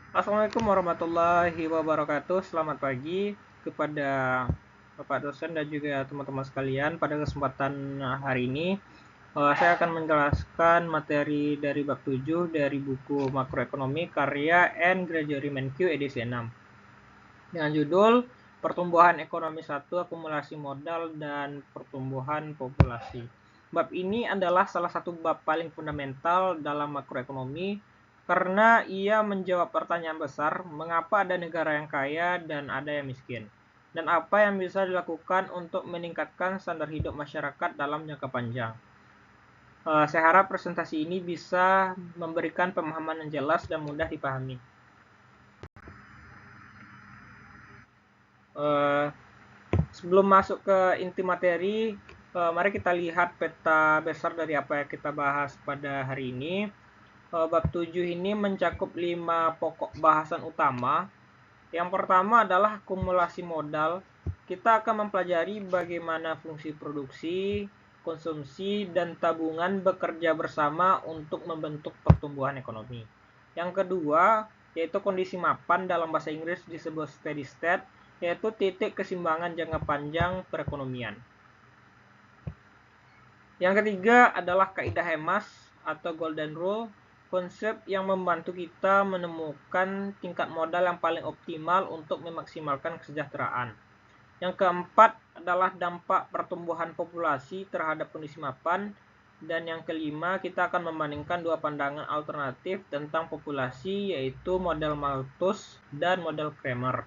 Assalamualaikum warahmatullahi wabarakatuh. Selamat pagi kepada Bapak dosen dan juga teman-teman sekalian. Pada kesempatan hari ini, saya akan menjelaskan materi dari bab 7 dari buku Makroekonomi karya N. Gregory Mankiw edisi 6. Dengan judul Pertumbuhan Ekonomi 1, Akumulasi Modal dan Pertumbuhan Populasi. Bab ini adalah salah satu bab paling fundamental dalam makroekonomi karena ia menjawab pertanyaan besar, mengapa ada negara yang kaya dan ada yang miskin, dan apa yang bisa dilakukan untuk meningkatkan standar hidup masyarakat dalam jangka panjang. Saya harap presentasi ini bisa memberikan pemahaman yang jelas dan mudah dipahami. Sebelum masuk ke inti materi, mari kita lihat peta besar dari apa yang kita bahas pada hari ini. Bab 7 ini mencakup 5 pokok bahasan utama. Yang pertama adalah akumulasi modal. Kita akan mempelajari bagaimana fungsi produksi, konsumsi, dan tabungan bekerja bersama untuk membentuk pertumbuhan ekonomi. Yang kedua, yaitu kondisi mapan, dalam bahasa Inggris disebut steady state, yaitu titik keseimbangan jangka panjang perekonomian. Yang ketiga adalah kaidah Hemas atau Golden Rule, konsep yang membantu kita menemukan tingkat modal yang paling optimal untuk memaksimalkan kesejahteraan. Yang keempat adalah dampak pertumbuhan populasi terhadap kondisi mapan. Dan yang kelima, kita akan membandingkan dua pandangan alternatif tentang populasi, yaitu model Malthus dan model Kramer.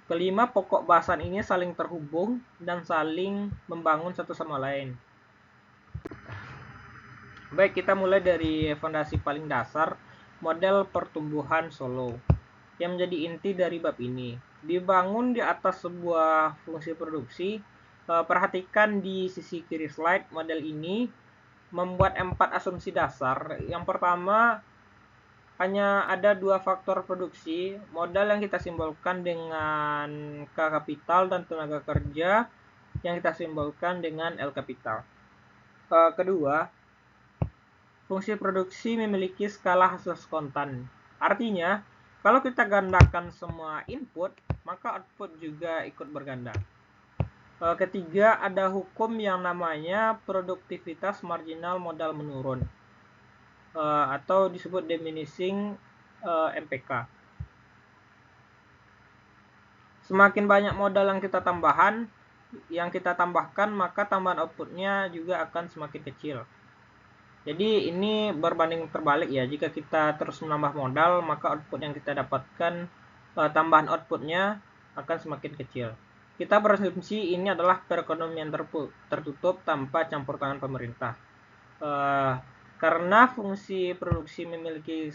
Kelima pokok bahasan ini saling terhubung dan saling membangun satu sama lain. Baik, kita mulai dari fondasi paling dasar, model pertumbuhan Solow, yang menjadi inti dari bab ini. Dibangun di atas sebuah fungsi produksi. Perhatikan di sisi kiri slide, model ini membuat 4 asumsi dasar. Yang pertama, hanya ada 2 faktor produksi, modal yang kita simbolkan dengan K kapital dan tenaga kerja yang kita simbolkan dengan L kapital. Kedua, fungsi produksi memiliki skala hasil spontan. Artinya, kalau kita gandakan semua input, maka output juga ikut berganda. Ketiga, ada hukum yang namanya produktivitas marginal modal menurun, atau disebut diminishing MPK. Semakin banyak modal yang kita tambahkan, maka tambahan outputnya juga akan semakin kecil. Jadi ini berbanding terbalik ya, jika kita terus menambah modal, maka output yang kita dapatkan, tambahan outputnya akan semakin kecil. Kita berasumsi ini adalah perekonomian tertutup tanpa campur tangan pemerintah. Karena fungsi produksi memiliki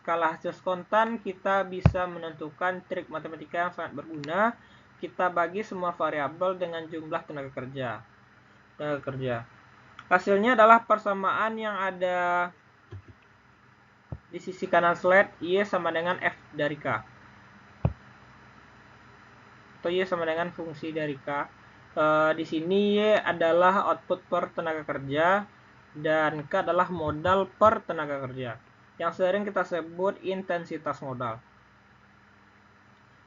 skala hasil spontan, kita bisa menentukan trik matematika yang sangat berguna. Kita bagi semua variabel dengan jumlah tenaga kerja. Hasilnya adalah persamaan yang ada di sisi kanan slide, Y sama dengan F dari K. Atau Y sama dengan fungsi dari K. Di sini Y adalah output per tenaga kerja dan K adalah modal per tenaga kerja, yang sering kita sebut intensitas modal.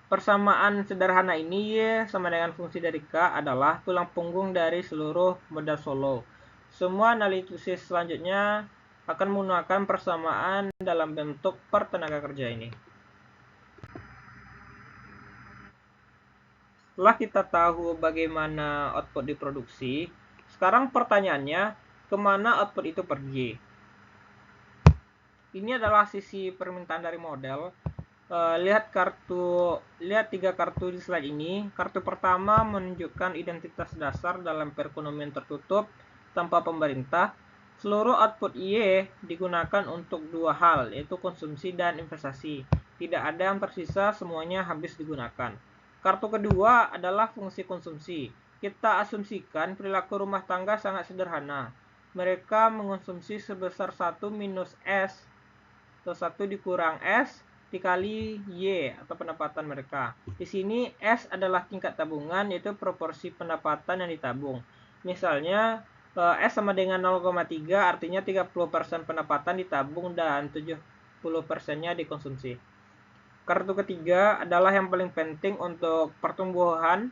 Persamaan sederhana ini Y sama dengan fungsi dari K adalah tulang punggung dari seluruh modal Solow. Semua analisis selanjutnya akan menggunakan persamaan dalam bentuk per tenaga kerja ini. Setelah kita tahu bagaimana output diproduksi, sekarang pertanyaannya, kemana output itu pergi? Ini adalah sisi permintaan dari model. Lihat 3 kartu di slide ini. Kartu pertama menunjukkan identitas dasar dalam perekonomian tertutup tanpa pemerintah. Seluruh output Y digunakan untuk 2 hal, yaitu konsumsi dan investasi. Tidak ada yang tersisa, semuanya habis digunakan. Kartu kedua adalah fungsi konsumsi. Kita asumsikan perilaku rumah tangga sangat sederhana. Mereka mengonsumsi sebesar 1 minus S atau 1 dikurang S dikali Y atau pendapatan mereka. Di sini S adalah tingkat tabungan, yaitu proporsi pendapatan yang ditabung. Misalnya S sama dengan 0,3, artinya 30% pendapatan ditabung dan 70%-nya dikonsumsi. Kartu ketiga adalah yang paling penting untuk pertumbuhan,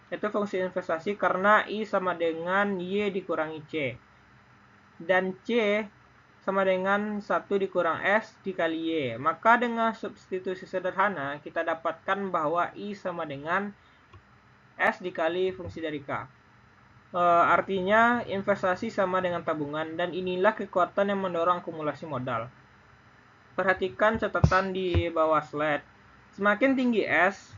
itu fungsi investasi karena I sama dengan Y dikurangi C. Dan C sama dengan 1 dikurang S dikali Y. Maka dengan substitusi sederhana, kita dapatkan bahwa I sama dengan S dikali fungsi dari K. Artinya investasi sama dengan tabungan, dan inilah kekuatan yang mendorong akumulasi modal. Perhatikan catatan di bawah slide. Semakin tinggi S,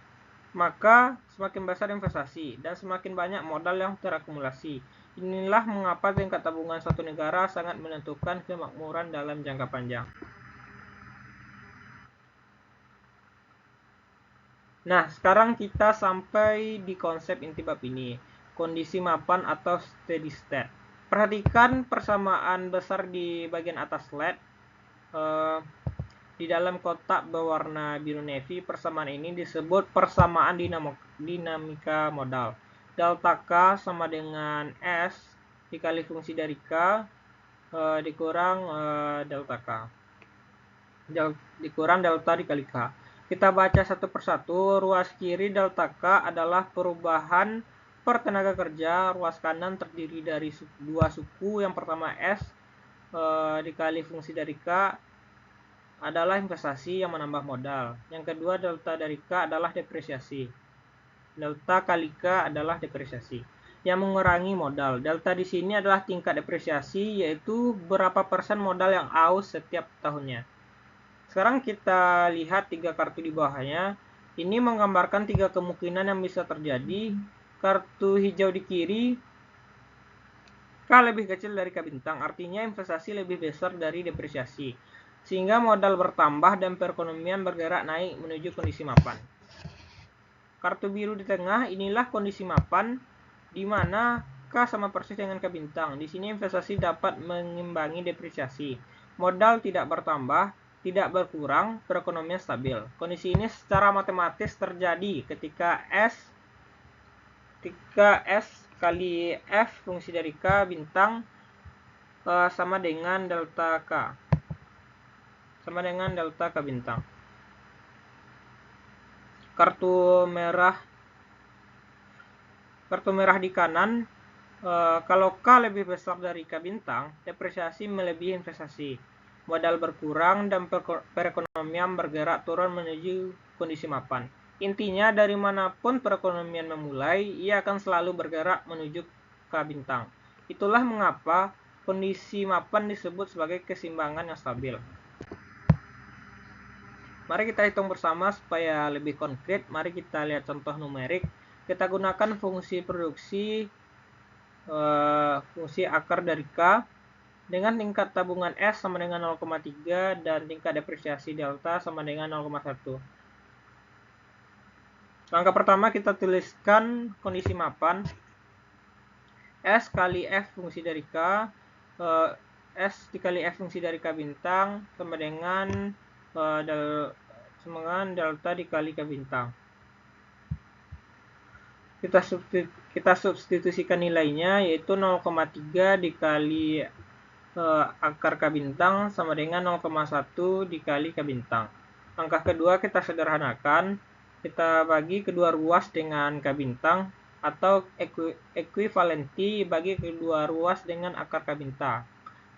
maka semakin besar investasi dan semakin banyak modal yang terakumulasi. Inilah mengapa tingkat tabungan suatu negara sangat menentukan kemakmuran dalam jangka panjang. Nah, sekarang kita sampai di konsep inti bab ini, kondisi mapan atau steady state. Perhatikan persamaan besar di bagian atas slide. Di dalam kotak berwarna biru navy, persamaan ini disebut persamaan dinamika modal. Delta K sama dengan S dikali fungsi dari K dikurang delta K. Dikurang delta dikali K. Kita baca satu persatu. Ruas kiri delta K adalah perubahan per tenaga kerja. Ruas kanan terdiri dari dua suku. Yang pertama S dikali fungsi dari K adalah investasi yang menambah modal. Yang kedua delta dari K adalah depresiasi. Delta kali K adalah depresiasi yang mengurangi modal. Delta di sini adalah tingkat depresiasi, yaitu berapa persen modal yang aus setiap tahunnya. Sekarang kita lihat 3 kartu di bawahnya. Ini menggambarkan 3 kemungkinan yang bisa terjadi. Kartu hijau di kiri, K lebih kecil dari K bintang, artinya investasi lebih besar dari depresiasi, sehingga modal bertambah dan perekonomian bergerak naik menuju kondisi mapan. Kartu biru di tengah, inilah kondisi mapan, di mana K sama persis dengan K bintang. Di sini investasi dapat mengimbangi depresiasi. Modal tidak bertambah, tidak berkurang, perekonomian stabil. Kondisi ini secara matematis terjadi ketika S kali F fungsi dari K bintang sama dengan delta K. Sama dengan delta K bintang. Kartu merah di kanan, kalau K lebih besar dari K bintang, depresiasi melebihi investasi. Modal berkurang dan perekonomian bergerak turun menuju kondisi mapan. Intinya, dari manapun perekonomian memulai, ia akan selalu bergerak menuju K bintang. Itulah mengapa kondisi mapan disebut sebagai keseimbangan yang stabil. Mari kita hitung bersama supaya lebih konkret. Mari kita lihat contoh numerik. Kita gunakan fungsi produksi, fungsi akar dari K dengan tingkat tabungan S sama dengan 0,3 dan tingkat depresiasi delta sama dengan 0,1. Langkah pertama kita tuliskan kondisi mapan. S kali F fungsi dari K, S dikali F fungsi dari K bintang sama dengan delta dikali K bintang. Kita substitusikan nilainya, yaitu 0,3 dikali akar K bintang sama dengan 0,1 dikali K bintang. Langkah kedua kita sederhanakan. Kita bagi kedua ruas dengan K bintang, atau ekuivalenti bagi kedua ruas dengan akar K bintang.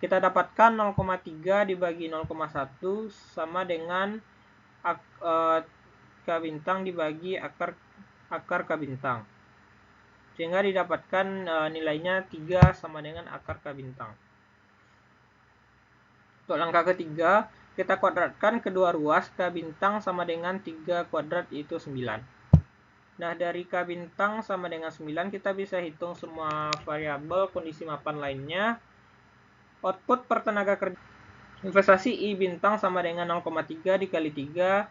Kita dapatkan 0,3 dibagi 0,1 sama dengan K bintang dibagi akar K bintang, sehingga didapatkan nilainya 3 sama dengan akar K bintang. Untuk langkah ketiga, kita kuadratkan kedua ruas. K bintang sama dengan 3 kuadrat, yaitu 9. Nah, dari K bintang sama dengan 9, kita bisa hitung semua variabel kondisi mapan lainnya. Output per tenaga kerja investasi I bintang sama dengan 0,3 dikali 3,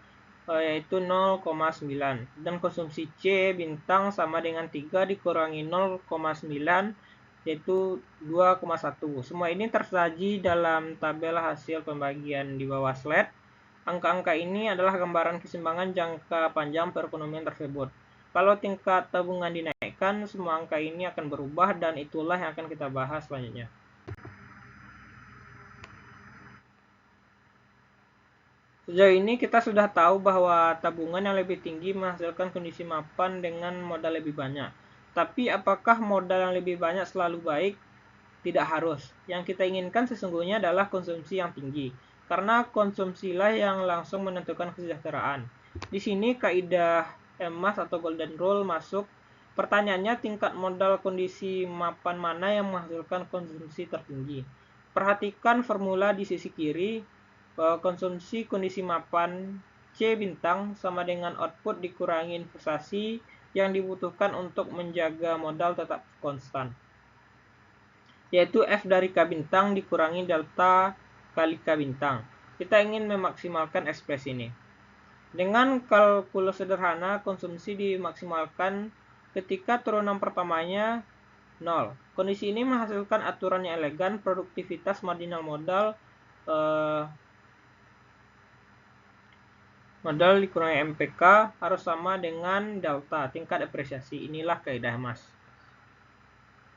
yaitu 0,9. Dan konsumsi C bintang sama dengan 3 dikurangi 0,9, yaitu 2,1. Semua ini tersaji dalam tabel hasil pembagian di bawah slide. Angka-angka ini adalah gambaran keseimbangan jangka panjang perekonomian tersebut. Kalau tingkat tabungan dinaikkan, semua angka ini akan berubah, dan itulah yang akan kita bahas selanjutnya. Sejauh ini kita sudah tahu bahwa tabungan yang lebih tinggi menghasilkan kondisi mapan dengan modal lebih banyak. Tapi apakah modal yang lebih banyak selalu baik? Tidak harus. Yang kita inginkan sesungguhnya adalah konsumsi yang tinggi. Karena konsumsilah yang langsung menentukan kesejahteraan. Di sini kaidah emas atau golden rule masuk. Pertanyaannya tingkat modal kondisi mapan mana yang menghasilkan konsumsi tertinggi. Perhatikan formula di sisi kiri. Konsumsi kondisi mapan C bintang sama dengan output dikurangi investasi yang dibutuhkan untuk menjaga modal tetap konstan, yaitu F dari K bintang dikurangi delta kali K bintang. Kita ingin memaksimalkan ekspresi ini. Dengan kalkulus sederhana, konsumsi dimaksimalkan ketika turunan pertamanya 0. Kondisi ini menghasilkan aturan yang elegan, produktivitas marginal modal dikurangi MPK harus sama dengan delta, tingkat depresiasi. Inilah kaidah emas.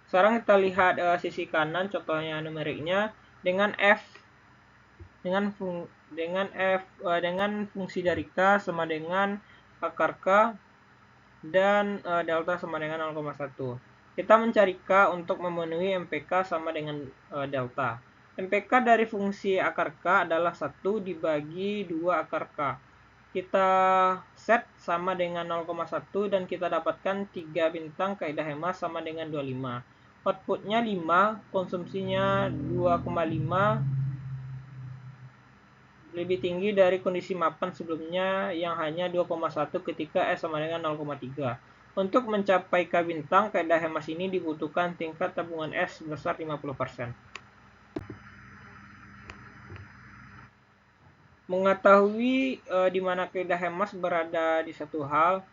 Sekarang kita lihat sisi kanan, contohnya numeriknya dengan dengan fungsi dari K sama dengan akar K dan delta sama dengan 0,1. Kita mencari K untuk memenuhi MPK sama dengan delta. MPK dari fungsi akar K adalah 1 dibagi 2 akar K. Kita set sama dengan 0,1 dan kita dapatkan 3 bintang kaidah emas sama dengan 25. Outputnya 5, konsumsinya 2,5, lebih tinggi dari kondisi mapan sebelumnya yang hanya 2,1 ketika S sama dengan 0,3. Untuk mencapai K bintang, kaidah emas ini dibutuhkan tingkat tabungan S sebesar 50%. Mengetahui di mana kaidah emas berada di satu hal,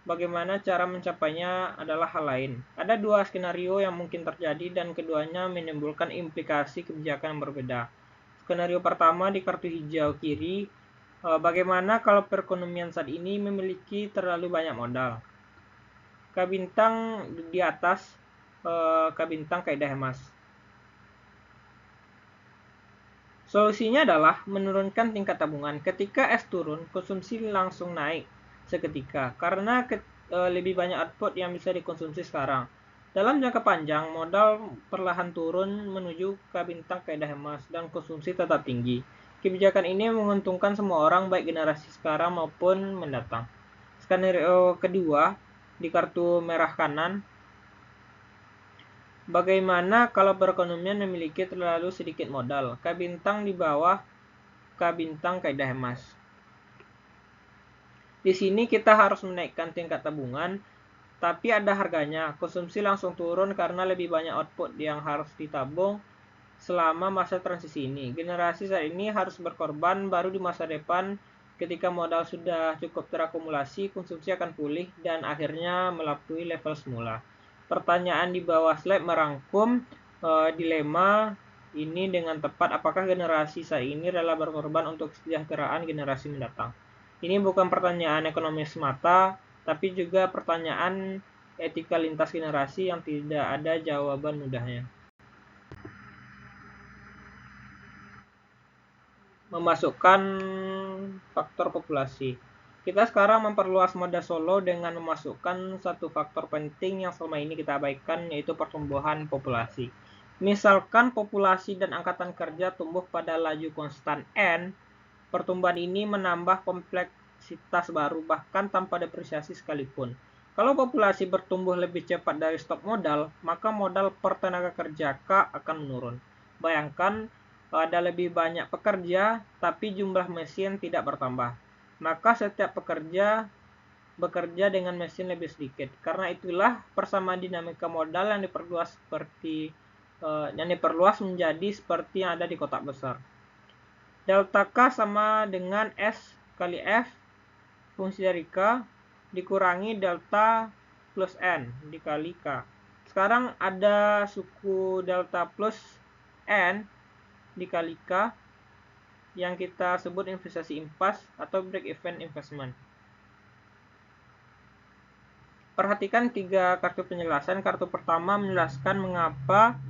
bagaimana cara mencapainya adalah hal lain. Ada dua skenario yang mungkin terjadi dan keduanya menimbulkan implikasi kebijakan yang berbeda. Skenario pertama di kartu hijau kiri, bagaimana kalau perekonomian saat ini memiliki terlalu banyak modal. K bintang di atas, K bintang kaidah emas. Solusinya adalah menurunkan tingkat tabungan. Ketika S turun, konsumsi langsung naik seketika karena lebih banyak output yang bisa dikonsumsi sekarang. Dalam jangka panjang, modal perlahan turun menuju K bintang kaidah emas dan konsumsi tetap tinggi. Kebijakan ini menguntungkan semua orang baik generasi sekarang maupun mendatang. Skenario kedua di kartu merah kanan, bagaimana kalau perekonomian memiliki terlalu sedikit modal? K bintang di bawah K bintang kaidah emas. Di sini kita harus menaikkan tingkat tabungan, tapi ada harganya. Konsumsi langsung turun karena lebih banyak output yang harus ditabung selama masa transisi ini. Generasi saat ini harus berkorban, baru di masa depan ketika modal sudah cukup terakumulasi, konsumsi akan pulih dan akhirnya melampaui level semula. Pertanyaan di bawah slide merangkum dilema ini dengan tepat. Apakah generasi saat ini rela berkorban untuk kesejahteraan generasi mendatang? Ini bukan pertanyaan ekonomi semata, tapi juga pertanyaan etika lintas generasi yang tidak ada jawaban mudahnya. Memasukkan faktor populasi. Kita sekarang memperluas modal Solo dengan memasukkan satu faktor penting yang selama ini kita abaikan, yaitu pertumbuhan populasi. Misalkan populasi dan angkatan kerja tumbuh pada laju konstan N, pertumbuhan ini menambah kompleksitas baru bahkan tanpa depresiasi sekalipun. Kalau populasi bertumbuh lebih cepat dari stok modal, maka modal per tenaga kerja K akan menurun. Bayangkan ada lebih banyak pekerja, tapi jumlah mesin tidak bertambah. Maka setiap pekerja bekerja dengan mesin lebih sedikit. Karena itulah persamaan dinamika modal yang diperluas menjadi seperti yang ada di kotak besar. Delta K sama dengan S kali F fungsi dari K dikurangi delta plus N dikali K. Sekarang ada suku delta plus N dikali K yang kita sebut investasi impas atau break-even investment. Perhatikan tiga kartu penjelasan. Kartu pertama menjelaskan mengapa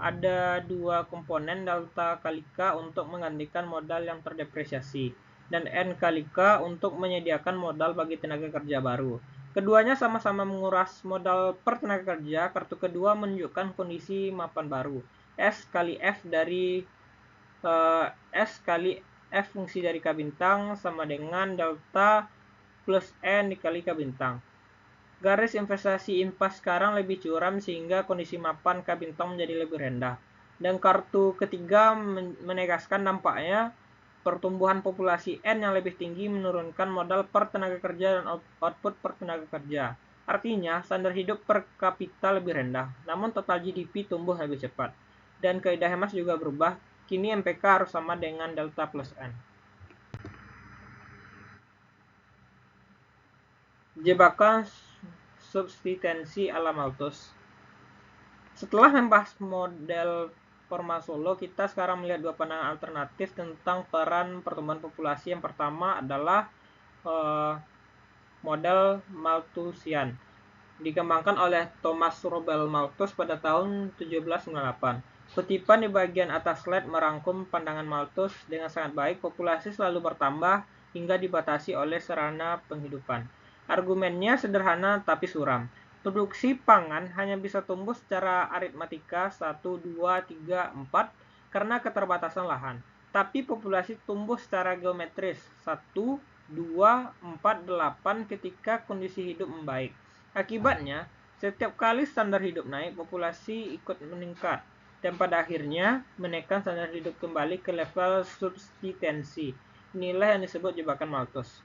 ada dua komponen delta kali K untuk menggantikan modal yang terdepresiasi, dan N kali K untuk menyediakan modal bagi tenaga kerja baru. Keduanya sama-sama menguras modal per tenaga kerja. Kartu kedua menunjukkan kondisi mapan baru. S kali F dari S kali F fungsi dari K bintang sama dengan delta plus N dikali K bintang. Garis investasi impas sekarang lebih curam sehingga kondisi mapan K bintang menjadi lebih rendah. Dan kartu ketiga menegaskan dampaknya pertumbuhan populasi N yang lebih tinggi menurunkan modal per tenaga kerja dan output per tenaga kerja. Artinya, standar hidup per kapita lebih rendah, namun total GDP tumbuh lebih cepat. Dan kaidah Hemas juga berubah, kini MPK harus sama dengan delta plus N. Jebakan substitusi ala Malthus. Setelah membahas model forma Solo, kita sekarang melihat dua pandangan alternatif tentang peran pertumbuhan populasi. Yang pertama adalah model Malthusian, dikembangkan oleh Thomas Robert Malthus pada tahun 1798. Kutipan di bagian atas slide merangkum pandangan Malthus dengan sangat baik. Populasi selalu bertambah hingga dibatasi oleh sarana penghidupan. Argumennya sederhana tapi suram. Produksi pangan hanya bisa tumbuh secara aritmatika 1, 2, 3, 4 karena keterbatasan lahan. Tapi populasi tumbuh secara geometris 1, 2, 4, 8 ketika kondisi hidup membaik. Akibatnya, setiap kali standar hidup naik, populasi ikut meningkat. Dan pada akhirnya, menaikkan standar hidup kembali ke level subsistensi. Inilah yang disebut jebakan Malthus.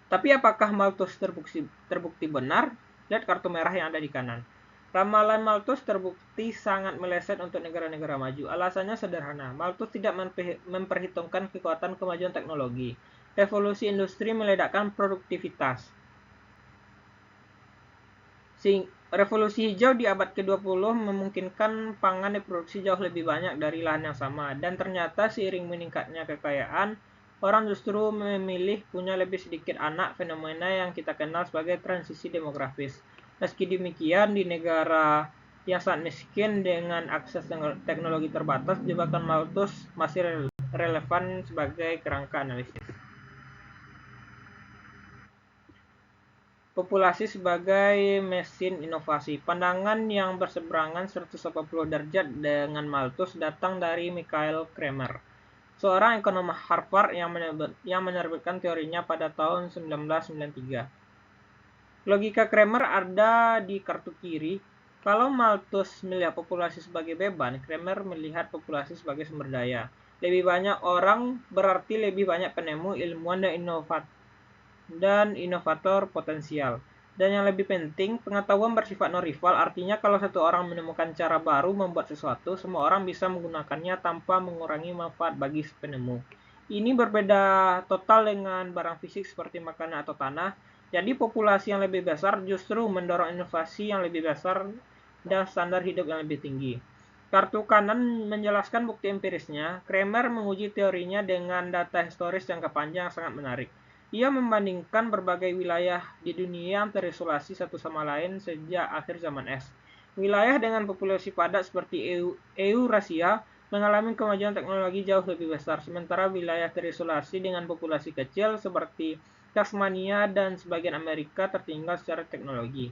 Tapi apakah Malthus terbukti benar? Lihat kartu merah yang ada di kanan. Ramalan Malthus terbukti sangat meleset untuk negara-negara maju. Alasannya sederhana. Malthus tidak memperhitungkan kekuatan kemajuan teknologi. Revolusi industri meledakkan produktivitas. Revolusi hijau di abad ke-20 memungkinkan pangan diproduksi jauh lebih banyak dari lahan yang sama. Dan ternyata seiring meningkatnya kekayaan, orang justru memilih punya lebih sedikit anak, fenomena yang kita kenal sebagai transisi demografis. Meski demikian, di negara yang sangat miskin dengan akses teknologi terbatas, jebakan Malthus masih relevan sebagai kerangka analisis. Populasi sebagai mesin inovasi. Pandangan yang berseberangan 180 derajat dengan Malthus datang dari Michael Kramer, seorang ekonom Harvard yang menerbitkan teorinya pada tahun 1993. Logika Kramer ada di kartu kiri. Kalau Malthus melihat populasi sebagai beban, Kramer melihat populasi sebagai sumber daya. Lebih banyak orang berarti lebih banyak penemu, ilmuwan, dan inovator potensial. Dan yang lebih penting, pengetahuan bersifat non-rival, artinya kalau satu orang menemukan cara baru membuat sesuatu, semua orang bisa menggunakannya tanpa mengurangi manfaat bagi penemu. Ini berbeda total dengan barang fisik seperti makanan atau tanah. Jadi populasi yang lebih besar justru mendorong inovasi yang lebih besar dan standar hidup yang lebih tinggi. Kartu kanan menjelaskan bukti empirisnya. Kramer menguji teorinya dengan data historis jangka panjang yang sangat menarik. Ia membandingkan berbagai wilayah di dunia yang terisolasi satu sama lain sejak akhir zaman es. Wilayah dengan populasi padat seperti Eurasia mengalami kemajuan teknologi jauh lebih besar, sementara wilayah terisolasi dengan populasi kecil seperti Tasmania dan sebagian Amerika tertinggal secara teknologi.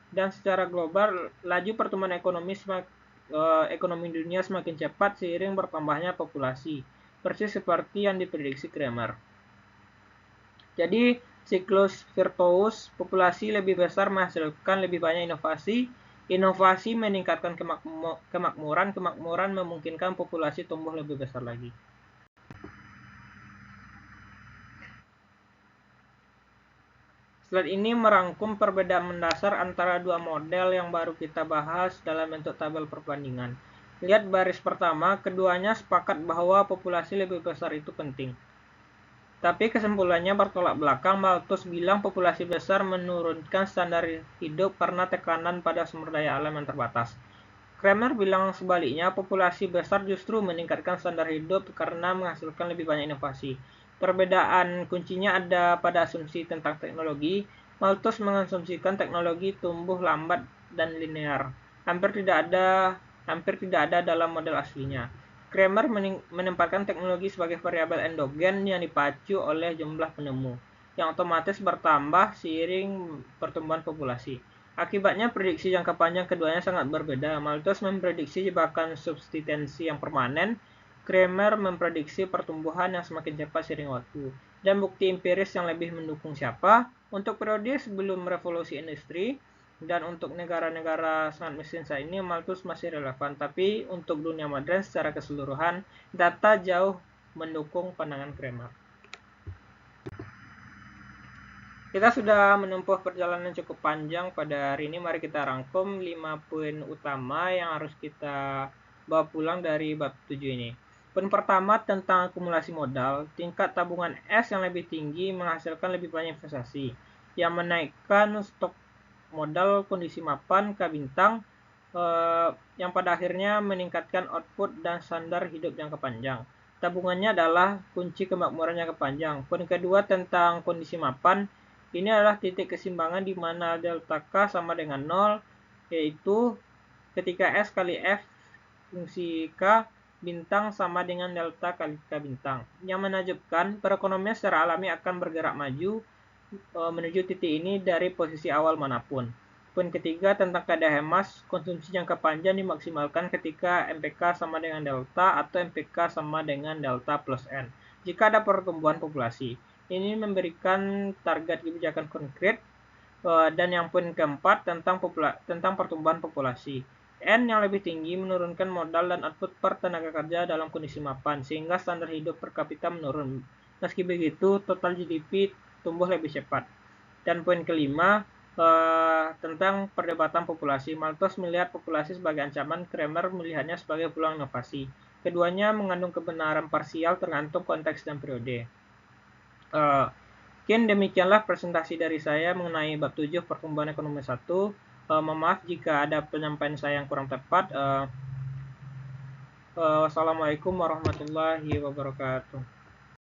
Dan secara global, laju pertumbuhan ekonomi dunia semakin cepat seiring bertambahnya populasi, persis seperti yang diprediksi Kramer. Jadi, siklus virtuous, populasi lebih besar menghasilkan lebih banyak inovasi, inovasi meningkatkan kemakmuran, kemakmuran memungkinkan populasi tumbuh lebih besar lagi. Slide ini merangkum perbedaan mendasar antara dua model yang baru kita bahas dalam bentuk tabel perbandingan. Lihat baris pertama, keduanya sepakat bahwa populasi lebih besar itu penting. Tapi kesimpulannya bertolak belakang. Malthus bilang populasi besar menurunkan standar hidup karena tekanan pada sumber daya alam yang terbatas. Kramer bilang sebaliknya, populasi besar justru meningkatkan standar hidup karena menghasilkan lebih banyak inovasi. Perbedaan kuncinya ada pada asumsi tentang teknologi. Malthus mengasumsikan teknologi tumbuh lambat dan linear. hampir tidak ada dalam model aslinya. Kramer menempatkan teknologi sebagai variabel endogen yang dipacu oleh jumlah penemu, yang otomatis bertambah seiring pertumbuhan populasi. Akibatnya prediksi jangka panjang keduanya sangat berbeda. Malthus memprediksi jebakan substitusi yang permanen, Kramer memprediksi pertumbuhan yang semakin cepat seiring waktu. Dan bukti empiris yang lebih mendukung siapa? Untuk periode sebelum revolusi industri dan untuk negara-negara sangat miskin saat ini, Malthus masih relevan. Tapi untuk dunia modern secara keseluruhan, data jauh mendukung pandangan Kramer. Kita sudah menempuh perjalanan cukup panjang pada hari ini. Mari kita rangkum 5 poin utama yang harus kita bawa pulang dari bab 7 ini. Poin pertama tentang akumulasi modal. Tingkat tabungan S yang lebih tinggi menghasilkan lebih banyak investasi, yang menaikkan stok modal kondisi mapan K bintang, yang pada akhirnya meningkatkan output dan standar hidup jangka panjang. Tabungannya adalah kunci kemakmuran jangka panjang. Poin kedua tentang kondisi mapan. Ini adalah titik keseimbangan di mana delta K sama dengan 0, yaitu ketika S kali F fungsi K bintang sama dengan delta kali K bintang. Yang menakjubkan, perekonomian secara alami akan bergerak maju menuju titik ini dari posisi awal manapun. Poin ketiga tentang keadaan hemat, konsumsi jangka panjang dimaksimalkan ketika MPK sama dengan delta atau MPK sama dengan delta plus N. Jika ada pertumbuhan populasi, ini memberikan target kebijakan konkret. Dan yang poin keempat tentang pertumbuhan populasi. N yang lebih tinggi menurunkan modal dan output per tenaga kerja dalam kondisi mapan, sehingga standar hidup per kapita menurun. Meski begitu, total GDP tumbuh lebih cepat. Dan poin kelima tentang perdebatan populasi. Malthus melihat populasi sebagai ancaman, Kramer melihatnya sebagai peluang inovasi. Keduanya mengandung kebenaran parsial tergantung konteks dan periode. Mungkin demikianlah presentasi dari saya mengenai bab 7 pertumbuhan ekonomi 1. Maaf jika ada penyampaian saya yang kurang tepat. Wassalamualaikum warahmatullahi wabarakatuh.